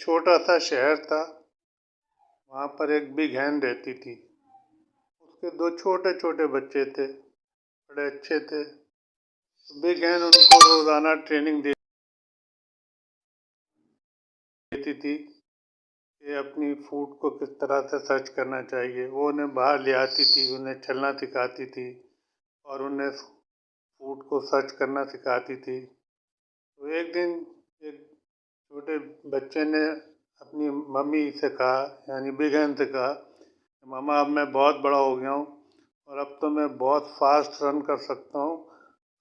छोटा सा शहर था। वहाँ पर एक बिग हैन रहती थी। उसके दो छोटे छोटे बच्चे थे, बड़े अच्छे थे। बिग हैन उनको रोज़ाना ट्रेनिंग देती थी कि अपनी फूड को किस तरह से सर्च करना चाहिए। वो उन्हें बाहर ले आती थी, उन्हें चलना सिखाती थी और उन्हें फूड को सर्च करना सिखाती थी। तो एक दिन एक छोटे बच्चे ने अपनी मम्मी से कहा, यानी बिग हैन से कहा, मामा अब मैं बहुत बड़ा हो गया हूँ और अब तो मैं बहुत फास्ट रन कर सकता हूँ,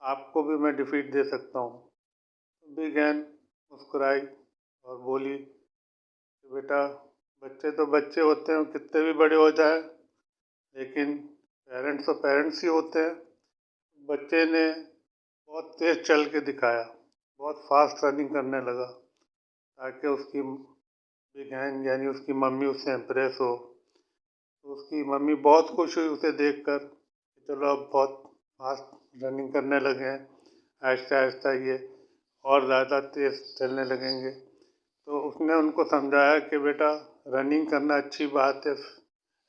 आपको भी मैं डिफीट दे सकता हूँ। तो बिग हैन मुस्कुराई और बोली कि बेटा, बच्चे तो बच्चे होते हैं, कितने भी बड़े हो जाए, लेकिन पेरेंट्स तो पेरेंट्स ही होते हैं। बच्चे ने बहुत तेज चल के दिखाया, बहुत फास्ट रनिंग करने लगा ताकि उसकी बिग हैन यानी उसकी मम्मी उससे इम्प्रेस हो। तो उसकी मम्मी बहुत खुश हुई उसे देखकर कि चलो अब बहुत फास्ट रनिंग करने लगे हैं, आहिस्ता आहिस्ता ये और ज़्यादा तेज़ चलने लगेंगे। तो उसने उनको समझाया कि बेटा, रनिंग करना अच्छी बात है,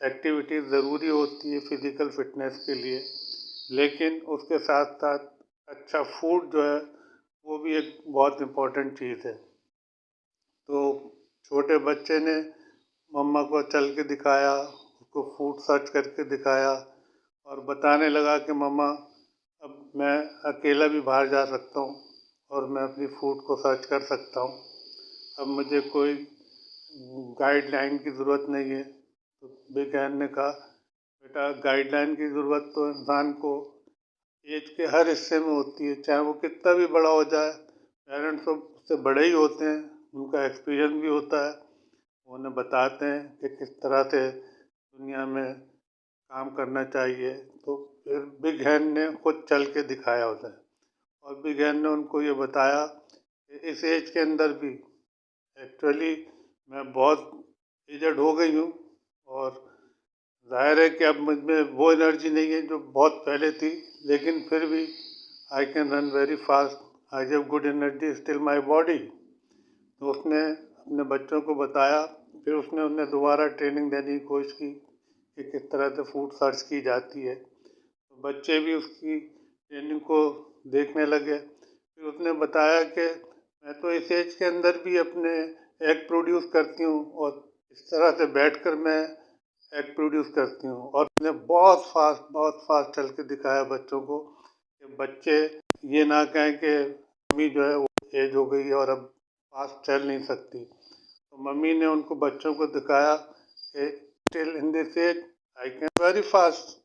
एक्टिविटी ज़रूरी होती है फिज़िकल फिटनेस के लिए, लेकिन उसके साथ साथ अच्छा फूड जो है वो भी एक बहुत इम्पोर्टेंट चीज़ है। तो छोटे बच्चे ने मम्मा को चल के दिखाया, उसको फूड सर्च करके दिखाया और बताने लगा कि मम्मा, अब मैं अकेला भी बाहर जा सकता हूँ और मैं अपनी फूड को सर्च कर सकता हूँ। अब मुझे कोई गाइडलाइन की ज़रूरत नहीं है। तो बिग हैन ने कहा, बेटा, गाइडलाइन की ज़रूरत तो इंसान को एज के हर हिस्से में होती है, चाहे वो कितना भी बड़ा हो जाए। पेरेंट्स तो उससे बड़े ही होते हैं, उनका एक्सपीरियंस भी होता है, वो उन्हें बताते हैं कि किस तरह से दुनिया में काम करना चाहिए। तो फिर बिग हैन ने खुद चल के दिखाया उसे और बिग हैन ने उनको ये बताया कि इस एज के अंदर भी एक्चुअली मैं बहुत एजड हो गई हूँ और ज़ाहिर है कि अब मुझ में वो एनर्जी नहीं है जो बहुत पहले थी, लेकिन फिर भी I can run very fast, I have good energy still my body. तो उसने अपने बच्चों को बताया। फिर उसने उन्हें दोबारा ट्रेनिंग देने की कोशिश की कि किस तरह से फूड सर्च की जाती है। तो बच्चे भी उसकी ट्रेनिंग को देखने लगे। फिर उसने बताया कि मैं तो इस एज के अंदर भी अपने एग प्रोड्यूस करती हूँ और इस तरह से बैठकर मैं एग प्रोड्यूस करती हूँ। और उसने बहुत फास्ट चल के दिखाया बच्चों को कि बच्चे ये ना कहें कि मम्मी जो है वो एज हो गई है और अब फास्ट चल नहीं सकती। तो मम्मी ने उनको बच्चों को दिखाया कि still in this age I can very fast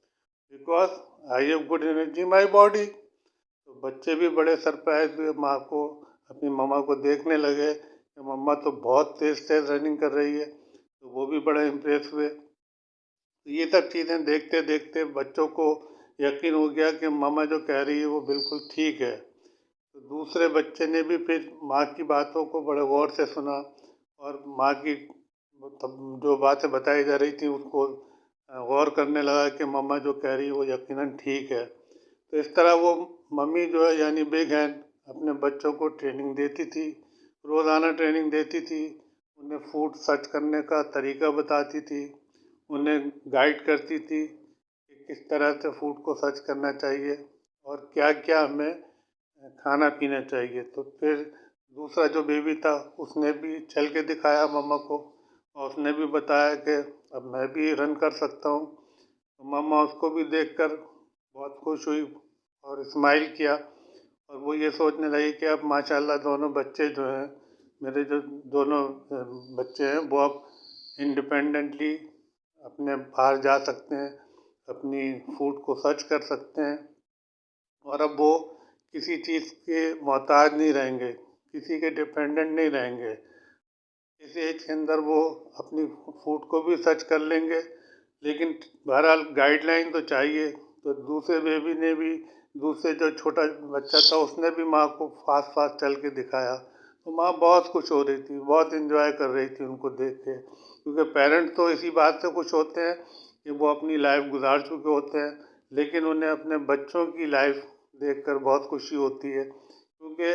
because I have good energy my body. तो बच्चे भी बड़े सरप्राइज हुए, माँ को, अपनी मम्मा को देखने लगे कि मम्मा तो बहुत तेज़ तेज़ रनिंग कर रही है। तो वो भी बड़े इम्प्रेस हुए। तो ये सब चीज़ें देखते देखते बच्चों को यकीन हो गया कि मम्मा जो कह रही है वो बिल्कुल ठीक है। तो दूसरे बच्चे ने भी फिर माँ की बातों को बड़े गौर से सुना और माँ की जो बातें बताई जा रही थी उसको गौर करने लगा कि मम्मा जो कह रही है वो यकीनन ठीक है। तो इस तरह वो मम्मी जो है यानी बिग हैन अपने बच्चों को ट्रेनिंग देती थी, रोज़ाना ट्रेनिंग देती थी, उन्हें फूड सर्च करने का तरीका बताती थी, उन्हें गाइड करती थी कि किस तरह से फूड को सर्च करना चाहिए और क्या क्या हमें खाना पीना चाहिए। तो फिर दूसरा जो बेबी था उसने भी चल के दिखाया मम्मा को और उसने भी बताया कि अब मैं भी रन कर सकता हूँ। तो मम्मा उसको भी देखकर बहुत खुश हुई और स्माइल किया और वो ये सोचने लगी कि अब माशाल्लाह दोनों बच्चे जो हैं, मेरे जो दोनों बच्चे हैं, वो अब इंडिपेंडेंटली अपने बाहर जा सकते हैं, अपनी फूड को सर्च कर सकते हैं और अब वो किसी चीज़ के मोहताज नहीं रहेंगे, किसी के डिपेंडेंट नहीं रहेंगे। इस एज के अंदर वो अपनी फूड को भी सर्च कर लेंगे, लेकिन बहरहाल गाइडलाइन तो चाहिए। तो दूसरे बेबी ने भी, दूसरे जो छोटा बच्चा था उसने भी माँ को फास्ट फास्ट चल के दिखाया। तो माँ बहुत खुश हो रही थी, बहुत इन्जॉय कर रही थी उनको देख के, क्योंकि पेरेंट्स तो इसी बात से खुश होते हैं कि वो अपनी लाइफ गुजार चुके होते हैं, लेकिन उन्हें अपने बच्चों की लाइफ देखकर बहुत खुशी होती है, क्योंकि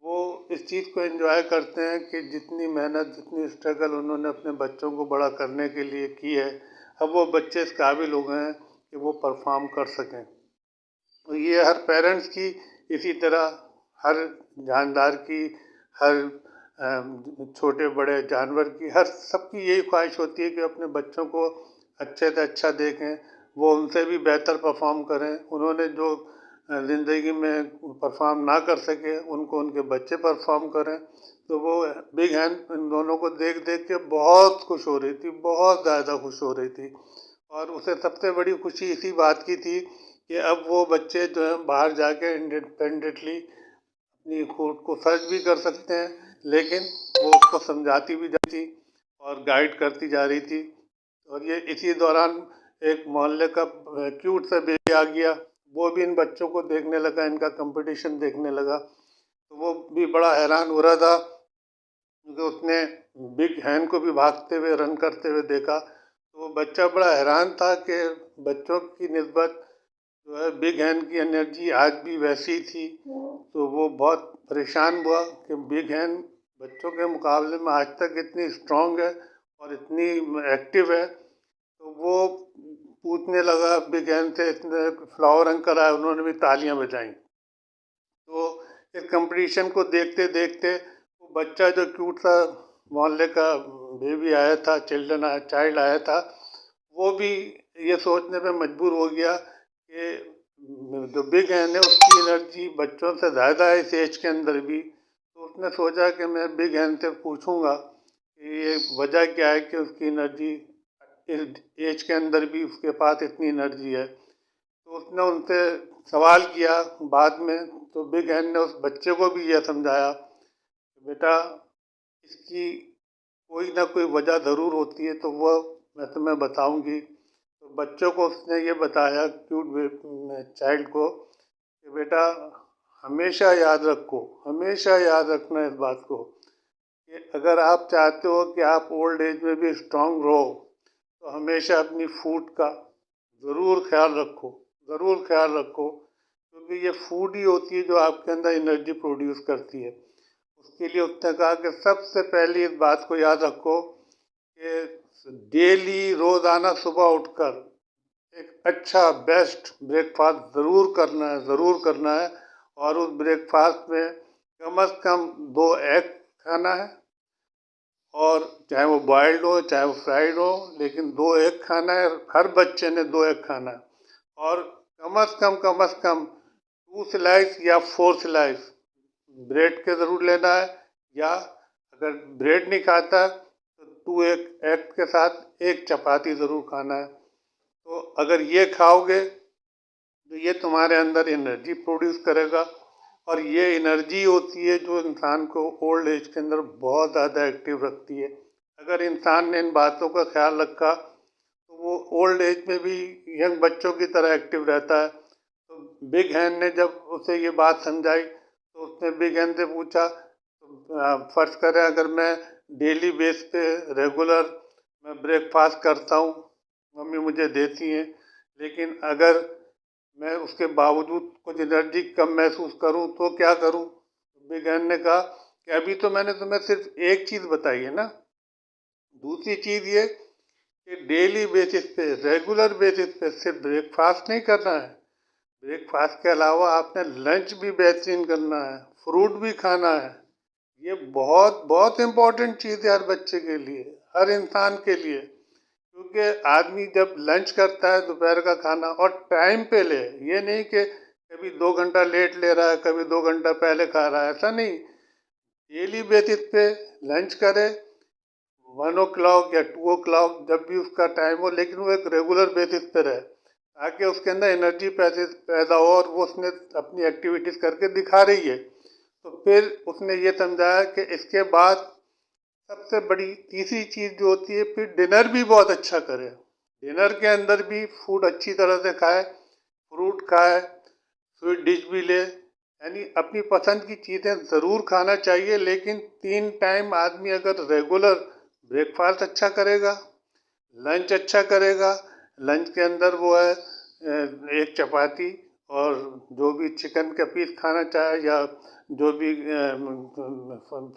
वो इस चीज़ को एंजॉय करते हैं कि जितनी मेहनत, जितनी स्ट्रगल उन्होंने अपने बच्चों को बड़ा करने के लिए की है, अब वो बच्चे इस काबिल हो गए हैं कि वो परफॉर्म कर सकें। तो ये हर पेरेंट्स की, इसी तरह हर जानदार की, हर छोटे बड़े जानवर की, हर सबकी यही ख्वाहिश होती है कि अपने बच्चों को अच्छे से अच्छा देखें, वो उनसे भी बेहतर परफॉर्म करें। उन्होंने जो ज़िंदगी में परफॉर्म ना कर सके, उनको उनके बच्चे परफॉर्म करें। तो वो बिग हैन इन दोनों को देख देख के बहुत खुश हो रही थी, बहुत ज़्यादा खुश हो रही थी। और उसे सबसे बड़ी खुशी इसी बात की थी कि अब वो बच्चे जो हैं बाहर जाके इंडिपेंडेंटली अपनी खुद को सर्च भी कर सकते हैं, लेकिन वो उसको समझाती भी जाती और गाइड करती जा रही थी। और ये इसी दौरान एक मोहल्ले का क्यूट सा बेबी आ गया, वो भी इन बच्चों को देखने लगा, इनका कंपटीशन देखने लगा। तो वो भी बड़ा हैरान हो रहा था क्योंकि उसने बिग हैन को भी भागते हुए, रन करते हुए देखा। तो वो बच्चा बड़ा हैरान था कि बच्चों की निस्बत जो है बिग हैन की एनर्जी आज भी वैसी ही थी। तो वो बहुत परेशान हुआ कि बिग हैन बच्चों के मुकाबले में आज तक इतनी स्ट्रांग है और इतनी एक्टिव है। तो वो पूछने लगा बिग हैन से, इतने फ्लावर अंकल आए, उन्होंने भी तालियां बजाई। तो इस कंपटीशन को देखते देखते वो बच्चा जो क्यूट सा मोहल्ले का बेबी आया था, चाइल्ड आया था, वो भी ये सोचने पे मजबूर हो गया कि जो बिग हैन है उसकी एनर्जी बच्चों से ज़्यादा है इस एज के अंदर भी। तो उसने सोचा कि मैं बिग हैन से पूछूंगा कि ये वजह क्या है कि उसकी एनर्जी इस एज के अंदर भी उसके पास इतनी एनर्जी है। तो उसने उनसे सवाल किया बाद में। तो बिग हैन ने उस बच्चे को भी यह समझाया कि बेटा, इसकी कोई ना कोई वजह ज़रूर होती है, तो वो मैं तुम्हें बताऊंगी। तो बच्चों को उसने ये बताया, क्यूट चाइल्ड को, कि बेटा हमेशा याद रखो, हमेशा याद रखना इस बात को कि अगर आप चाहते हो कि आप ओल्ड एज में भी स्ट्रांग रहो, तो हमेशा अपनी फूड का ज़रूर ख्याल रखो, ज़रूर ख्याल रखो, क्योंकि ये फूड ही होती है जो आपके अंदर एनर्जी प्रोड्यूस करती है। उसके लिए उसने कहा कि सबसे पहले इस बात को याद रखो कि डेली रोज़ाना सुबह उठकर एक अच्छा बेस्ट ब्रेकफास्ट ज़रूर करना है, ज़रूर करना है। और उस ब्रेकफास्ट में कम से कम 2 एग खाना है, और चाहे वो बॉयल्ड हो चाहे वो फ्राइड हो, लेकिन 2 एग खाना है। हर बच्चे ने 2 एग खाना है। और कम से कम 2 स्लाइस या 4 स्लाइस ब्रेड के ज़रूर लेना है, या अगर ब्रेड नहीं खाता तो 2 एग के साथ एक चपाती ज़रूर खाना है। तो अगर ये खाओगे तो ये तुम्हारे अंदर एनर्जी प्रोड्यूस करेगा, और ये एनर्जी होती है जो इंसान को ओल्ड एज के अंदर बहुत ज़्यादा एक्टिव रखती है। अगर इंसान ने इन बातों का ख्याल रखा तो वो ओल्ड एज में भी यंग बच्चों की तरह एक्टिव रहता है। तो बिग हैन ने जब उसे ये बात समझाई तो उसने बिग हैन से पूछा, तो फर्ज करें अगर मैं डेली बेस पे रेगुलर मैं ब्रेकफास्ट करता हूँ, मम्मी मुझे देती हैं, लेकिन अगर मैं उसके बावजूद कुछ एनर्जी कम महसूस करूं तो क्या करूं? बिग हैन ने कहा कि अभी तो मैंने तुम्हें सिर्फ एक चीज़ बताई है ना, दूसरी चीज़ ये कि डेली बेसिस पे, रेगुलर बेसिस पे सिर्फ ब्रेकफास्ट नहीं करना है, ब्रेकफास्ट के अलावा आपने लंच भी बेहतरीन करना है, फ्रूट भी खाना है। ये बहुत बहुत इम्पोर्टेंट चीज़ है हर बच्चे के लिए, हर इंसान के लिए। क्योंकि आदमी जब लंच करता है दोपहर का खाना, और टाइम पे ले, ये नहीं कि कभी 2 घंटा लेट ले रहा है, कभी 2 घंटा पहले खा रहा है, ऐसा नहीं। डेली बेसिस पे लंच करे, 1 o'clock या 2 o'clock जब भी उसका टाइम हो, लेकिन वो एक रेगुलर बेसिस पे रहे, ताकि उसके अंदर एनर्जी पैदा हो, और वो उसने अपनी एक्टिविटीज़ करके दिखा रही है। तो फिर उसने ये समझाया कि इसके बाद सबसे बड़ी तीसरी चीज़ जो होती है, फिर डिनर भी बहुत अच्छा करे। डिनर के अंदर भी फूड अच्छी तरह से खाए, फ्रूट खाए, स्वीट डिश भी ले, यानी अपनी पसंद की चीज़ें ज़रूर खाना चाहिए। लेकिन 3 टाइम आदमी अगर रेगुलर ब्रेकफास्ट अच्छा करेगा, लंच अच्छा करेगा, लंच के अंदर वो है एक चपाती, और जो भी चिकन का पीस खाना चाहे या जो भी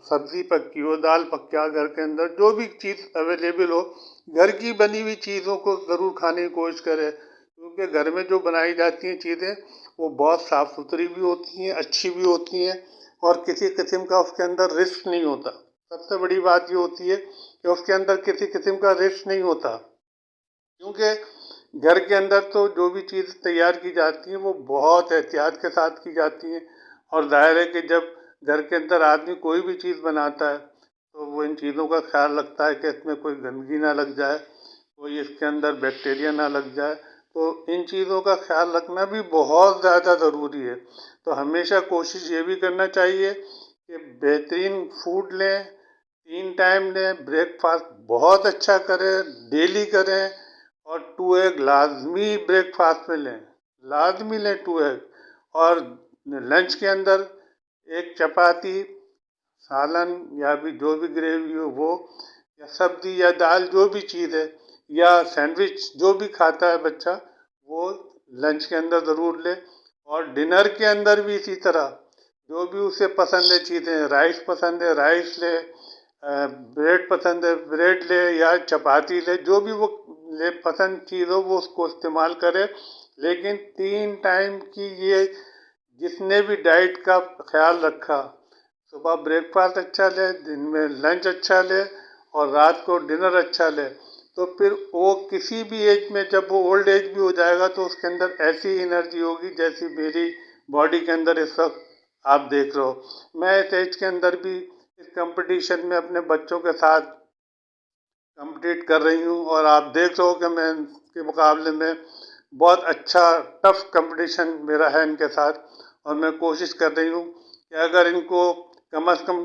सब्जी पकी हो, दाल पका, घर के अंदर जो भी चीज़ अवेलेबल हो, घर की बनी हुई चीज़ों को ज़रूर खाने की कोशिश करें, क्योंकि घर में जो बनाई जाती हैं चीज़ें वो बहुत साफ़ सुथरी भी होती हैं, अच्छी भी होती हैं और किसी किस्म का उसके अंदर रिस्क नहीं होता। सबसे बड़ी बात ये होती है कि उसके अंदर किसी किस्म का रिस्क नहीं होता, क्योंकि घर के अंदर तो जो भी चीज़ तैयार की जाती है वो बहुत एहतियात के साथ की जाती है। और ज़ाहिर है कि जब घर के अंदर आदमी कोई भी चीज़ बनाता है तो वो इन चीज़ों का ख्याल रखता है कि इसमें कोई गंदगी ना लग जाए, कोई इसके अंदर बैक्टीरिया ना लग जाए। तो इन चीज़ों का ख्याल रखना भी बहुत ज़्यादा ज़रूरी है। तो हमेशा कोशिश ये भी करना चाहिए कि बेहतरीन फूड लें, 3 टाइम लें, ब्रेकफास्ट बहुत अच्छा करें, डेली करें और 2 एग लाजमी ब्रेकफास्ट में लें, लाजमी लें 2 एग। और लंच के अंदर एक चपाती, सालन या भी जो भी ग्रेवी हो वो, या सब्जी या दाल जो भी चीज़ है, या सैंडविच जो भी खाता है बच्चा वो लंच के अंदर ज़रूर ले। और डिनर के अंदर भी इसी तरह जो भी उसे पसंद है चीज़ें, राइस पसंद है राइस ले, ब्रेड पसंद है ब्रेड ले या चपाती ले, जो भी वो ले पसंद चीज़ हो वो उसको इस्तेमाल करे। लेकिन 3 टाइम की ये जिसने भी डाइट का ख्याल रखा, सुबह ब्रेकफास्ट अच्छा ले, दिन में लंच अच्छा ले और रात को डिनर अच्छा ले, तो फिर वो किसी भी एज में जब वो ओल्ड एज भी हो जाएगा तो उसके अंदर ऐसी एनर्जी होगी जैसी मेरी बॉडी के अंदर इस वक्त आप देख रहे हो। मैं इस एज के अंदर भी इस कंपटीशन में अपने बच्चों के साथ कम्पीट कर रही हूँ और आप देख रहे हो कि मैं इनके मुकाबले में बहुत अच्छा टफ कंपटीशन मेरा है इनके साथ। और मैं कोशिश कर रही हूँ कि अगर इनको कम से कम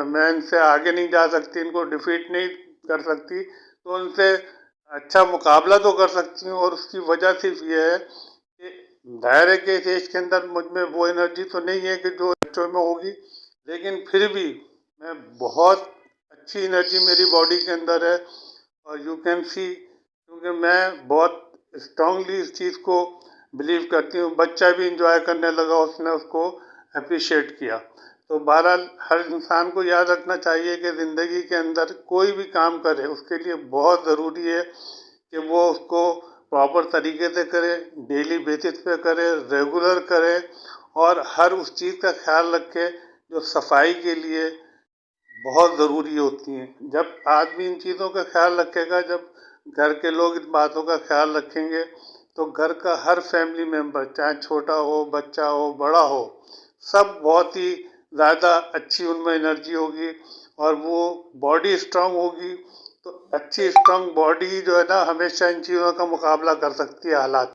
मैं इनसे आगे नहीं जा सकती, इनको डिफीट नहीं कर सकती, तो उनसे अच्छा मुकाबला तो कर सकती हूँ। और उसकी वजह सिर्फ ये है कि जाहिर है कि इस एज के अंदर मुझ में वो एनर्जी तो नहीं है कि जो बच्चों में होगी, लेकिन फिर भी मैं बहुत अच्छी एनर्जी मेरी बॉडी के अंदर है। और यू कैन सी, क्योंकि मैं बहुत स्ट्रांगली इस चीज़ को बिलीव करती हूँ। बच्चा भी इंजॉय करने लगा, उसने उसको अप्रिशिएट किया। तो बहरहाल हर इंसान को याद रखना चाहिए कि ज़िंदगी के अंदर कोई भी काम करे उसके लिए बहुत ज़रूरी है कि वो उसको प्रॉपर तरीके से करे, डेली बेसिस पे करे, रेगुलर करे और हर उस चीज़ का ख्याल रखे जो सफाई के लिए बहुत ज़रूरी होती हैं। जब आदमी इन चीज़ों का ख्याल रखेगा, जब घर के लोग इन बातों का ख्याल रखेंगे, तो घर का हर फैमिली मेम्बर, चाहे छोटा हो, बच्चा हो, बड़ा हो, सब बहुत ही ज़्यादा अच्छी उनमें एनर्जी होगी और वो बॉडी स्ट्रांग होगी। तो अच्छी स्ट्रांग बॉडी जो है ना हमेशा इन चीज़ों का मुकाबला कर सकती है हालात।